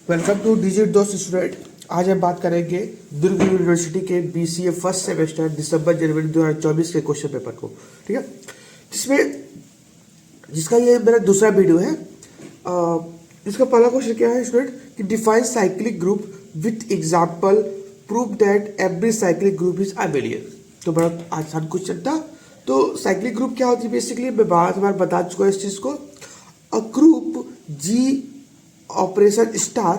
Welcome two digit दोस्त student. आज हम बात करेंगे दुर्ग यूनिवर्सिटी के बीसीए फर्स्ट सेमेस्टर दिसंबर जनवरी 2024 के क्वेश्चन पेपर को। ठीक है, जिसका ये मेरा दूसरा वीडियो है। इसका पहला क्वेश्चन क्या है स्टूडेंट कि define cyclic group with example, prove that every cyclic group is abelian. तो बड़ा आसान क्वेश्चन था। तो साइक्लिक ग्रुप क्या होती है बेसिकली, मैं बार बता चुका हूँ इस चीज को। A group G operation star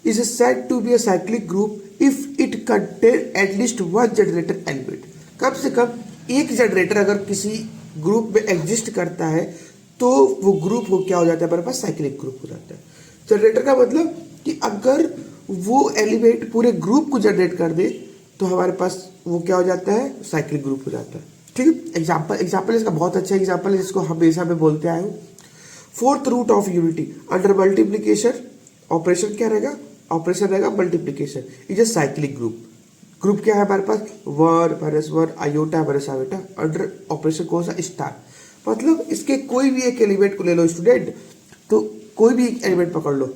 is said to be a cyclic group if it contain at least one generator element। कम से कम एक जनरेटर अगर किसी ग्रुप में एग्जिस्ट करता है तो वो ग्रुप हो क्या हो जाता है, हमारे पास साइक्लिक ग्रुप हो जाता है। जनरेटर का मतलब कि अगर वो एलिमेंट पूरे ग्रुप को जनरेट कर दे तो हमारे पास वो क्या हो जाता है, साइक्लिक ग्रुप हो जाता है। ठीक है, एग्जाम्पल इसका बहुत अच्छा एग्जाम्पल है जिसको हमेशा मैं बोलते आए हूँ। Fourth root of unity under multiplication operation क्या रहेगा, ऑपरेशन रहेगा multiplication is a cyclic group. Group क्या है हमारे पास, 1 minus 1 iota minus iota under operation कौन सा, स्टार। मतलब इसके कोई भी एक एलिमेंट को ले लो स्टूडेंट, तो कोई भी एक एलिमेंट पकड़ लो,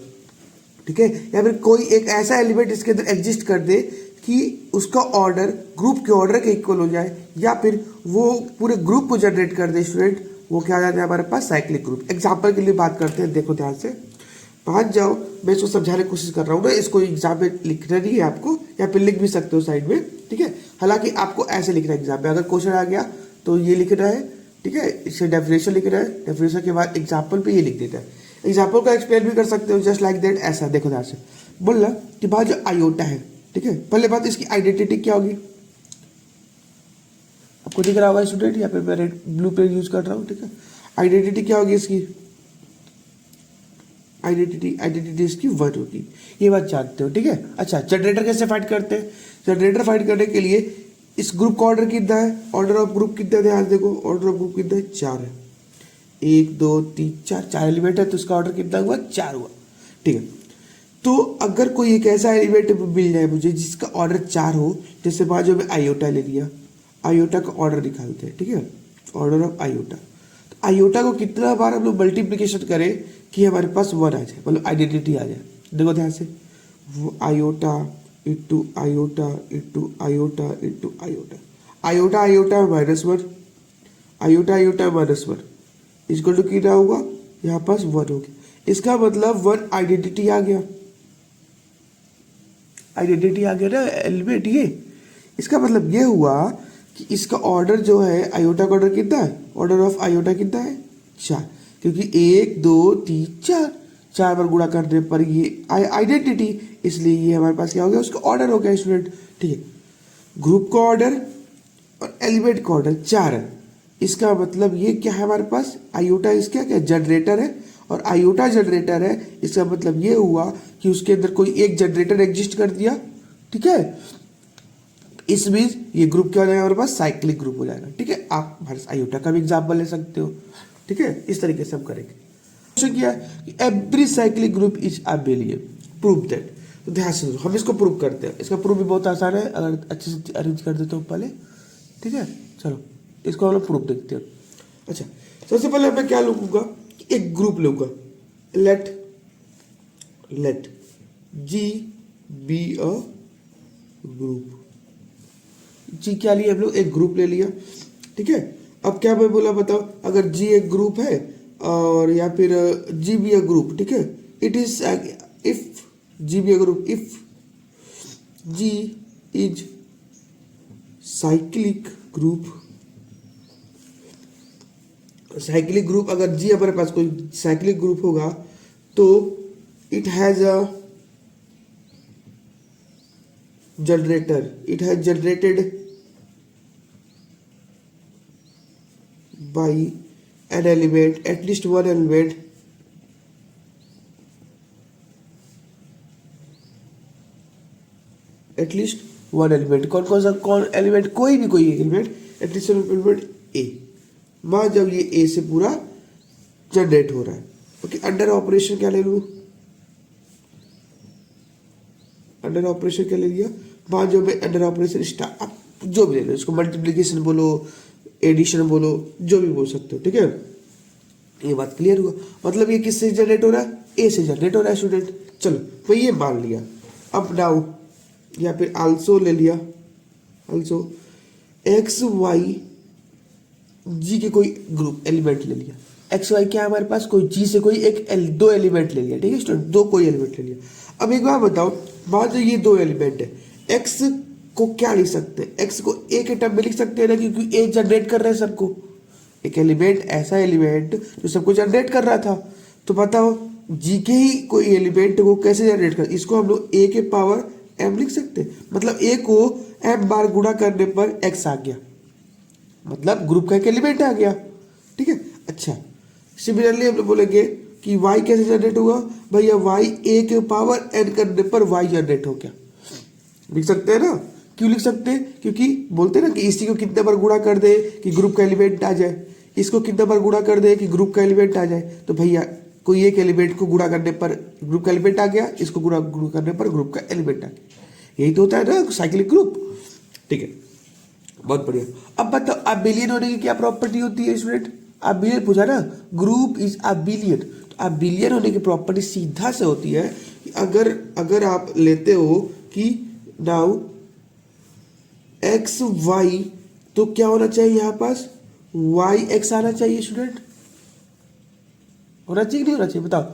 ठीक है, या फिर कोई एक ऐसा एलिमेंट इसके अंदर एग्जिस्ट कर दे कि उसका ऑर्डर ग्रुप के ऑर्डर के इक्वल हो जाए, या फिर वो पूरे ग्रुप को जनरेट कर दे स्टूडेंट, वो क्या आ जाता है हमारे पास, साइक्लिक ग्रुप। एग्जाम्पल के लिए बात करते हैं, देखो ध्यान से पहुंच जाओ। मैं इसको समझाने की कोशिश कर रहा हूँ ना, इसको एग्जाम में लिखना नहीं है आपको, या फिर लिख भी सकते हो साइड में। ठीक है, हालांकि आपको ऐसे लिखना है एग्जाम में, अगर क्वेश्चन आ गया तो ये लिखना है। ठीक है, इससे डेफिनेशन लिखना है, डेफिनेशन के बाद एग्जाम्पल पे ये लिख देता है। एग्जाम्पल का एक्सप्लेन भी कर सकते हो जस्ट लाइक दैट। ऐसा देखो ध्यान से, बोलना कि बात जो आयोटा है, ठीक है, पहले बात इसकी आइडेंटिटी क्या होगी, आपको दिख रहा होगा स्टूडेंट, यहाँ पे मैं रेड ब्लू पेन यूज कर रहा हूँ। ठीक है, आइडेंटिटी क्या होगी इसकी, आइडेंटिटी इसकी 1 होगी, ये बात जानते हो। ठीक है, अच्छा जनरेटर कैसे फाइंड करते हैं, जनरेटर फाइंड करने के लिए इस ग्रुप का ऑर्डर कितना है, ऑर्डर ऑफ ग्रुप कितना है, ध्यान देखो ऑर्डर ऑफ ग्रुप कितना है, 4 है। 1 2 3 4 एलिमेंट है, तो इसका ऑर्डर कितना हुआ, 4 हुआ। ठीक है, तो अगर कोई एक ऐसा एलिमेंट मिल जाए मुझे जिसका ऑर्डर 4 हो, जैसे बाजू में आयोटा ले लिया, आयोटा का ऑर्डर निकालते हैं। ठीक है, ऑर्डर ऑफ आयोटा, आयोटा को कितना बार हम लोग मल्टीप्लीकेशन करें कि हमारे पास 1 आ जाए, मतलब आइडेंटिटी आ जाए। देखो ध्यान से, वो iota into iota into iota into iota, iota iota -1, iota iota -1 इसको टू कितना होगा, यहाँ पास 1 हो गया। इसका मतलब 1 आइडेंटिटी आ गया, आइडेंटिटी आ गया ना एलिमेंट ये। इसका मतलब ये हुआ कि इसका ऑर्डर जो है, आयोटा का ऑर्डर कितना है, ऑर्डर ऑफ आयोटा कितना है, 4, क्योंकि 1 2 3 4 बार गुणा करने पर ये आइडेंटिटी, इसलिए ये हमारे पास क्या हो गया, उसका ऑर्डर हो गया स्टूडेंट। ठीक है, ग्रुप का ऑर्डर और एलिमेंट का ऑर्डर 4 है, इसका मतलब ये क्या है हमारे पास, आयोटा इसका क्या जनरेटर है और आयोटा जनरेटर है। इसका मतलब ये हुआ कि उसके अंदर कोई एक जनरेटर एग्जिस्ट कर दिया। ठीक है, इस बीच ये ग्रुप क्या हो जाएगा हमारे पास, साइक्लिक ग्रुप हो जाएगा। ठीक है, आप हमारे आयोटा का भी एग्जाम्पल ले सकते हो। ठीक है, इस तरीके से हम करेंगे। क्वेश्चन क्या है कि every cyclic group is abelian, prove that. तो ध्यान से हम इसको प्रूव करते हैं। इसका प्रूफ भी बहुत आसान है, अगर अच्छे से अरेंज कर देते हो पहले। ठीक है, चलो इसको हम लोग प्रूफ देखते हैं। अच्छा, सबसे पहले मैं क्या लूंगा, एक ग्रुप लूंगा, let G be a group. G क्या लिया हम लोग, एक ग्रुप ले लिया। ठीक है, अब क्या मैं बोला बताओ, अगर जी एक ग्रुप है और या फिर जी बी अ ग्रुप। ठीक है, it is if G be a group, if G is cyclic group, cyclic group अगर जी हमारे पास कोई साइक्लिक ग्रुप होगा तो it has a generator, it has generated by an element, at least one element कौन सा element, कोई element, at least element ए। मान जब ये ए से पूरा जनरेट हो रहा है, ओके। अंडर ऑपरेशन क्या ले लूं, अंडर ऑपरेशन क्या ले लिया, मान जो मैं अंडर ऑपरेशन स्टार, आप जो भी ले लो, इसको मल्टीप्लीकेशन बोलो, एडिशन बोलो, जो भी बोल सकते हो। ठीक है, ये बात क्लियर हुआ। मतलब ये किससे जनरेट हो रहा है, ए से जनरेट हो रहा है स्टूडेंट। चलो तो ये मान लिया। अब नाउ या फिर आल्सो ले लिया, आल्सो एक्स वाई जी के कोई ग्रुप एलिमेंट ले लिया। एक्स वाई क्या है हमारे पास, कोई जी से कोई दो एलिमेंट ले लिया, ठीक है स्टूडेंट, दो कोई एलिमेंट ले लिया। अब एक बार बताओ, मान लो ये दो एलिमेंट है, एक्स को क्या लिख सकते हैं, एक्स को ए के टर्म में लिख सकते हैं ना, क्योंकि ए जनरेट कर रहे हैं सबको। एक एलिमेंट ऐसा एलिमेंट जो सबको जनरेट कर रहा था, तो बताओ जी के ही कोई एलिमेंट को कैसे जनरेट कर, इसको हम लोग ए के पावर एम लिख सकते हैं। मतलब ए को एम बार गुणा करने पर एक्स आ गया, मतलब ग्रुप का एक एलिमेंट आ गया, ठीक है। अच्छा, सिमिलरली हम लोग बोलेंगे कि y कैसे जनरेट हुआ, भैया y a के पावर n करने पर y जनरेट हो गया। लिख सकते हैं ना, क्यों लिख सकते हैं, क्योंकि बोलते हैं ना कि इसी को कितने बार गुणा कर दे कि ग्रुप का एलिमेंट आ जाए, इसको कितने बार गुणा कर दे कि ग्रुप का एलिमेंट आ जाए। तो भैया कोई एक एलिमेंट को गुणा करने पर ग्रुप का एलिमेंट आ गया, इसको गुणा करने पर ग्रुप का एलिमेंट आ गया। यही तो होता है ना साइक्लिक ग्रुप, ठीक है, बहुत बढ़िया। अब बताओ अबिलियन होने की क्या प्रॉपर्टी होती है स्टूडेंट, अबिलियन पूछा ना, ग्रुप इज अबिलियन। तो अबिलियन होने की प्रॉपर्टी सीधा से होती है कि अगर आप लेते हो कि नाउ एक्स वाई, तो क्या होना चाहिए यहाँ पास, वाई एक्स आना चाहिए स्टूडेंट, होना चाहिए नहीं होना चाहिए बताओ।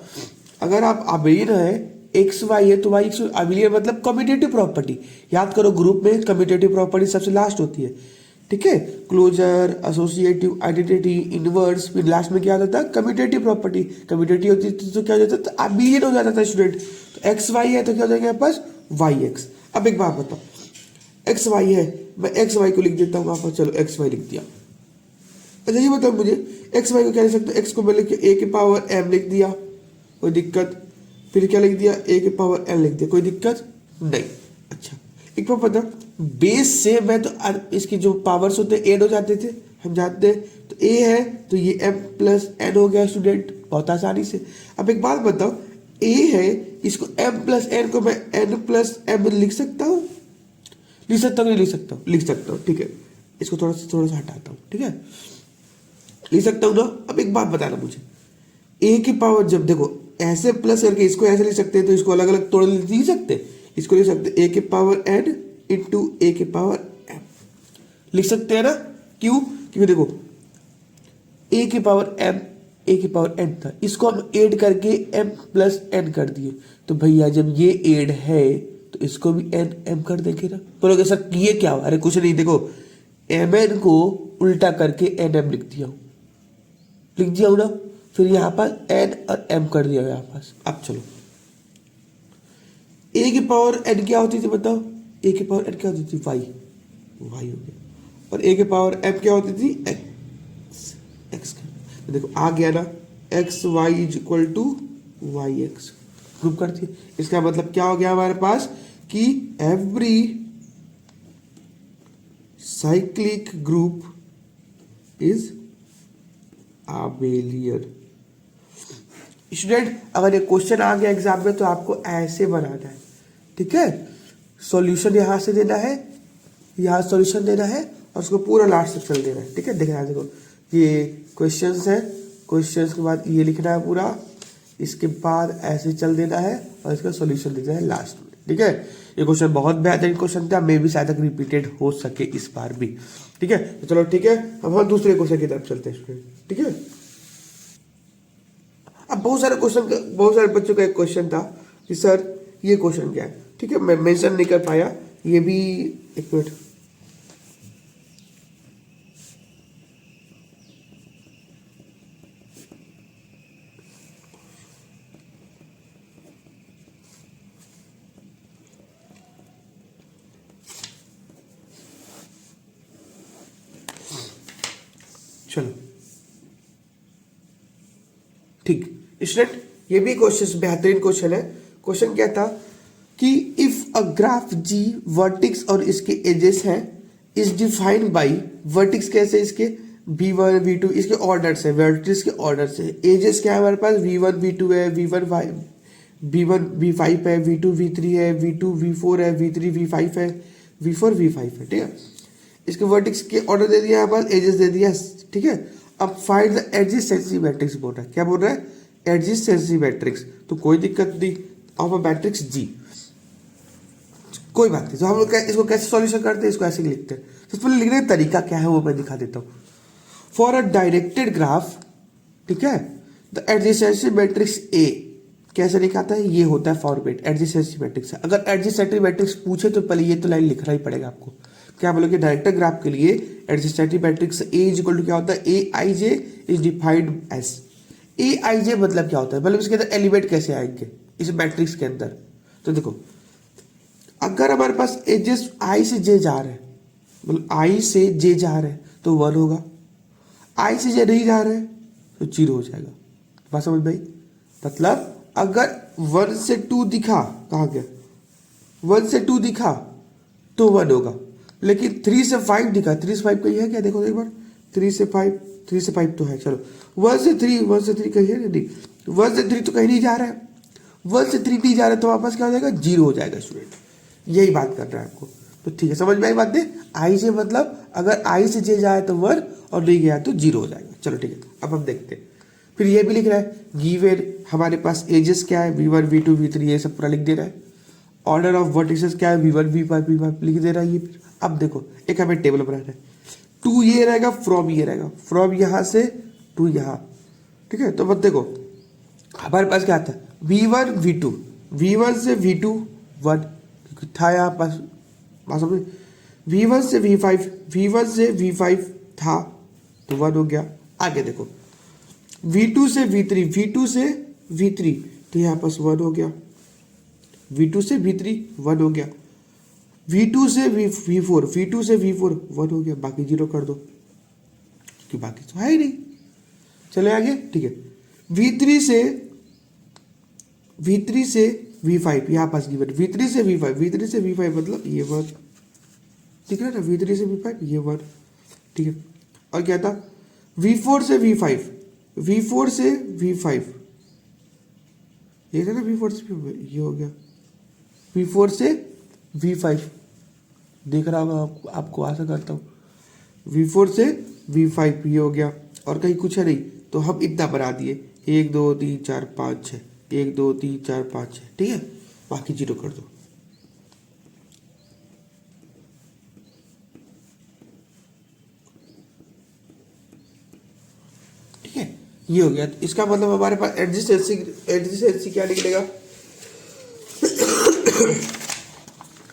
अगर आप अबिलियन है, एक्स वाई है, तो वाई एक्स, अबिलियन मतलब कम्यूटेटिव प्रॉपर्टी। याद करो ग्रुप में कम्यूटेटिव प्रॉपर्टी सबसे लास्ट होती है, ठीक है, क्लोजर, एसोसिएटिव, आइडेंटिटी, इनवर्स, फिर लास्ट में क्या होता था, कम्यूटेटिव प्रॉपर्टी। कम्यूटेटिव होती थी तो क्या हो जाता था, अबिलियन हो जाता था स्टूडेंट। तो एक्स वाई है तो क्या हो जाएगा यहाँ पास, वाई एक्स। अब एक बात बताओ, एक्स वाई है, मैं एक्स वाई को लिख देता हूँ वहां पर, चलो एक्स वाई लिख दिया। अच्छा ये बताओ मुझे, एक्स वाई को क्या लिख सकते हो, एक्स को मैं लिख के ए के पावर एम लिख दिया, कोई दिक्कत, फिर क्या लिख दिया, ए के पावर एन लिख दिया, कोई दिक्कत नहीं। अच्छा एक बार पता, बेस से मैं तो इसकी जो पावर्स होते हैं एड हो जाते थे, हम जानते हैं, तो ए है तो ये एम प्लस एन हो गया स्टूडेंट, बहुत आसानी से। अब एक बात बताओ, ए है, इसको एम प्लस एन को मैं एन प्लस एम लिख सकता हूँ, लिख सकता हूँ नहीं लिख सकता हूँ, लिख सकता हूँ, ठीक है। इसको थोड़ा सा हटाता हूँ, ठीक है, लिख सकता हूँ ना। अब एक बात बताना मुझे, ए की पावर जब देखो ऐसे प्लस करके इसको ऐसे लिख सकते हैं, तो इसको अलग अलग तोड़ लिख सकते, इसको लिख सकते ए के पावर एन इंटू ए के पावर एम, लिख सकते हैं ना। क्यों, क्योंकि देखो ए के पावर एम, ए के पावर एन था, इसको हम ऐड करके एम प्लस एन कर दिए, तो भैया जब ये ऐड है तो इसको भी एन एम कर देंगे ना। बोलोगे सर ये क्या हुआ, अरे कुछ नहीं, देखो एम एन को उल्टा करके एन एम लिख दिया हूं, लिख दिया हूं ना, फिर यहां पर एन और एम कर दिया यहां पास। अब चलो ए की पावर एन क्या होती थी बताओ, ए की पावर एन क्या होती थी, वाई, वाई हो गया, और ए की पावर एम क्या होती थी, एक्स, एक्स का, तो देखो आ गया ना, x y is equal to y x, group करती है। इसका मतलब क्या हो गया हमारे पास कि every cyclic group is abelian. Student अगर ये क्वेश्चन आ गया एग्जाम में तो आपको ऐसे बनाना है, ठीक है, सॉल्यूशन यहां से देना है, यहां सॉल्यूशन देना है, और उसको पूरा लास्ट तक चल देना है, ठीक है। देखना है, देखो ये क्वेश्चंस है, क्वेश्चंस के बाद ये लिखना है पूरा, इसके बाद ऐसे चल देना है, और इसका सॉल्यूशन देना है लास्ट में, ठीक है। ये क्वेश्चन बहुत बेहतरीन क्वेश्चन था, मे भी शायद तक रिपीटेड हो सके इस बार भी, ठीक है। तो चलो ठीक है, अब हम दूसरे क्वेश्चन की तरफ चलते हैं स्टूडेंट, ठीक है। अब बहुत सारे बच्चों का एक क्वेश्चन था कि सर ये क्वेश्चन क्या है, ठीक है, मैं मेंशन नहीं कर पाया, ये भी एक मिनट, चलो ठीक स्टूडेंट, ये भी क्वेश्चन बेहतरीन क्वेश्चन है। क्वेश्चन क्या था कि if a graph ji vertices और इसके एजेस हैं इज डिफाइंड बाई, वर्टिक्स कैसे, इसके v1 v2 इसके ऑर्डर से, वर्टिक्स के ऑर्डर से, एजेस क्या है हमारे पास, v1 v2 है, v1 v5 है, v2 v3 है, v2 v4 है, v3 v5 है, v4 v5 है, ठीक है। इसके वर्टिक्स के ऑर्डर दे दिया है, एजेस दे दिया, ठीक है। अब फाइंड द एडजेसेंसी मैट्रिक्स बोल रहा है, क्या बोल रहा है, एडजेसेंसी मैट्रिक्स, तो कोई दिक्कत नहीं, ऑफ अ मैट्रिक्स जी, कोई बात नहीं। तो हम लोग इसको कैसे सॉल्यूशन करते हैं, इसको ऐसे लिखते हैं। सबसे पहले लिखने का तरीका क्या है वो मैं दिखा देता हूँ। फॉर अ डायरेक्टेड ग्राफ, ठीक है, द एडजेसेंसी मैट्रिक्स ए कैसे लिखाता है, ये होता है फॉर्मेट एडजेसेंसी मैट्रिक्स। अगर एडजेसेंसी मैट्रिक्स पूछे तो पहले ये तो लाइन लिखना ही पड़ेगा आपको। क्या बोलोगे, डायरेक्टेड ग्राफ के लिए adjacency matrix A is equal to क्या होता है, a i j is defined as. A i j मतलब क्या होता है, मतलब इसके अंदर एलिमेंट कैसे आएंगे इस मैट्रिक्स के अंदर। तो देखो, अगर हमारे पास एजेस आई से जे जा रहे हैं, मतलब आई से जे जा रहे हैं तो 1 होगा, आई से जे नहीं जा रहे हैं तो 0 हो जाएगा। बात समझ भाई, मतलब अगर 1 से 2 दिखा, कहाँ गया, 1 से 2 दिखा तो 1 होगा, लेकिन 3 से 5 दिखा, 3 से 5 कहीं है क्या, देखो एक बार, 3 से 5 तो है, चलो 1 से 3 कहीं है नहीं, 1 से 3 तो कहीं नहीं जा रहा है, 1 से 3 नहीं जा रहा है तो वापस क्या हो जाएगा, 0 हो जाएगा स्टूडेंट। यही बात कर रहा है आपको, तो ठीक है, समझ में आई बात है। आई से मतलब अगर आई से जे जाए तो 1 और नहीं गया तो 0 हो जाएगा। चलो ठीक है, अब हम देखते हैं। फिर ये भी लिख रहा है, गिवन हमारे पास एजेस क्या है, V1 V2 V3 ये सब पूरा लिख दे रहा है। ऑर्डर ऑफ वर्टिसेस क्या है, V1 V5 V5 लिख दे रहा है ये। अब देखो, एक हमें टेबल बनाना है, टू ये रहेगा, फ्रॉम ये रहेगा, फ्रॉम यहाँ से टू यहाँ, ठीक है। तो बस देखो हमारे पास क्या आता है, V1 V2, V1 से V2 1 था यहाँ पास, V1 से V5, V1 से V5 था तो 1 हो गया। आगे देखो, V2 से V3, V2 से V3 तो यहाँ पास 1 हो गया, V2 से V3 1 हो गया, V2 से V4, V2 से V4 1 हो गया, बाकी 0 कर दो क्योंकि बाकी तो है ही नहीं। चले आगे, ठीक है। V3 से V5 यहाँ पास गिवन, V3 से V5 मतलब ये 1, ठीक है ना, V3 से V5 ये 1, ठीक है। और क्या था, V4 से V5 ये था ना, V4 से V5 ये हो गया, V4 से V5 देख रहा होगा आपको आशा करता हूँ, V4 से V5 ये हो गया। और कहीं कुछ है नहीं तो हम इतना बना दिए, 1 2 3 4 5 6, 1 2 3 4 5 6, ठीक है, बाकी 0 कर दो। ठीक है, ये हो गया। तो इसका मतलब हमारे पास एडजेसेंसी क्या निकलेगा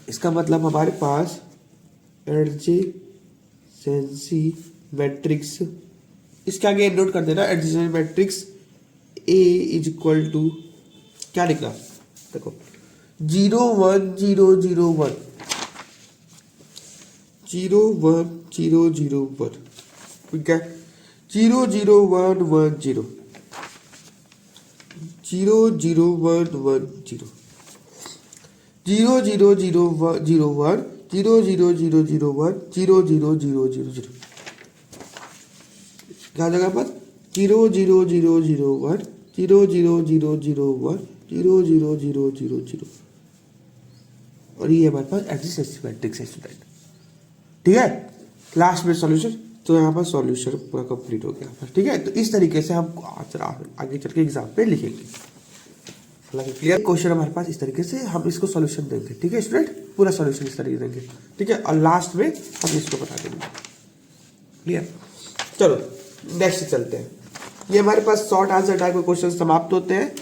इसका मतलब हमारे पास एडजेसेंसी मैट्रिक्स, इसके आगे नोट कर देना, adjacency matrix A is equal to क्या लिखना, देखो 0 1 0 0 1 0 1 0 0 1, ठीक है, 0 0 1 1 0 0 0 1 1 0 0 0 0 1 0 1 0 0 0 0 1 0 0 0 0 0, क्या जगह पर 0 0 0 0 1 0 0 0 0 1 0 0 0 0 0, और ये हमारे पास एडजेसेंसी मैट्रिक्स है स्टूडेंट, ठीक है। लास्ट में सॉल्यूशन, तो यहाँ पर सॉल्यूशन पूरा कंप्लीट हो गया, ठीक है। तो इस तरीके से हम आगे चल के एग्जाम पे लिखेंगे। हालांकि क्लियर क्वेश्चन हमारे पास इस तरीके से हम इसको सॉल्यूशन देंगे, ठीक है स्टूडेंट, पूरा सॉल्यूशन इस तरीके देंगे, ठीक है। और लास्ट में हम इसको बता देंगे, क्लियर। चलो नेक्स्ट चलते हैं। ये हमारे पास शॉर्ट आंसर टाइप के क्वेश्चन समाप्त होते हैं।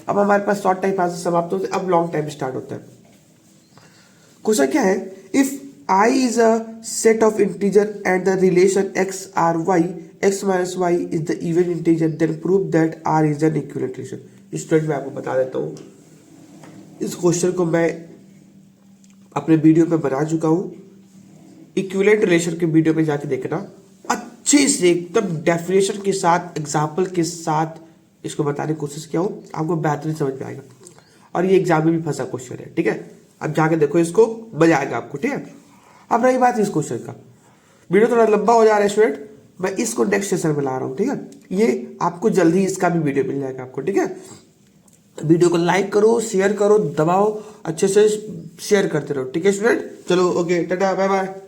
अब हमारे पास शॉर्ट टाइप आंसर समाप्त होते हैं, अब लॉन्ग टाइप स्टार्ट होता है। क्वेश्चन क्या है, if I is a set of integer and the relation x r y, x minus y is the even integer, then prove that r is an equivalent relation। Student मैं आपको बता देता हूँ, इस क्वेश्चन को मैं अपने वीडियो पे बना चुका हूँ, इक्विवेलेंट रिलेशन के वीडियो पे जाके देखना, अच्छे से एकदम डेफिनेशन के साथ, एग्जाम्पल के साथ इसको बताने की कोशिश किया हूँ, आपको बेहतरीन समझ में आएगा। और ये एग्जाम में भी फंसा क्वेश्चन है, ठीक है। अब जाके देखो इसको, मजा आएगा आपको, ठीक है। अब रही बात इस क्वेश्चन का, वीडियो थोड़ा लंबा हो जा रहा है स्टूडेंट, मैं इसको नेक्स्ट सेशन में ला रहा हूँ, ठीक है। ये आपको जल्दी इसका भी वीडियो मिल जाएगा आपको, ठीक है। वीडियो को लाइक करो, शेयर करो, दबाओ, अच्छे से शेयर करते रहो, ठीक है स्टूडेंट। चलो ओके, टाटा बाय बाय।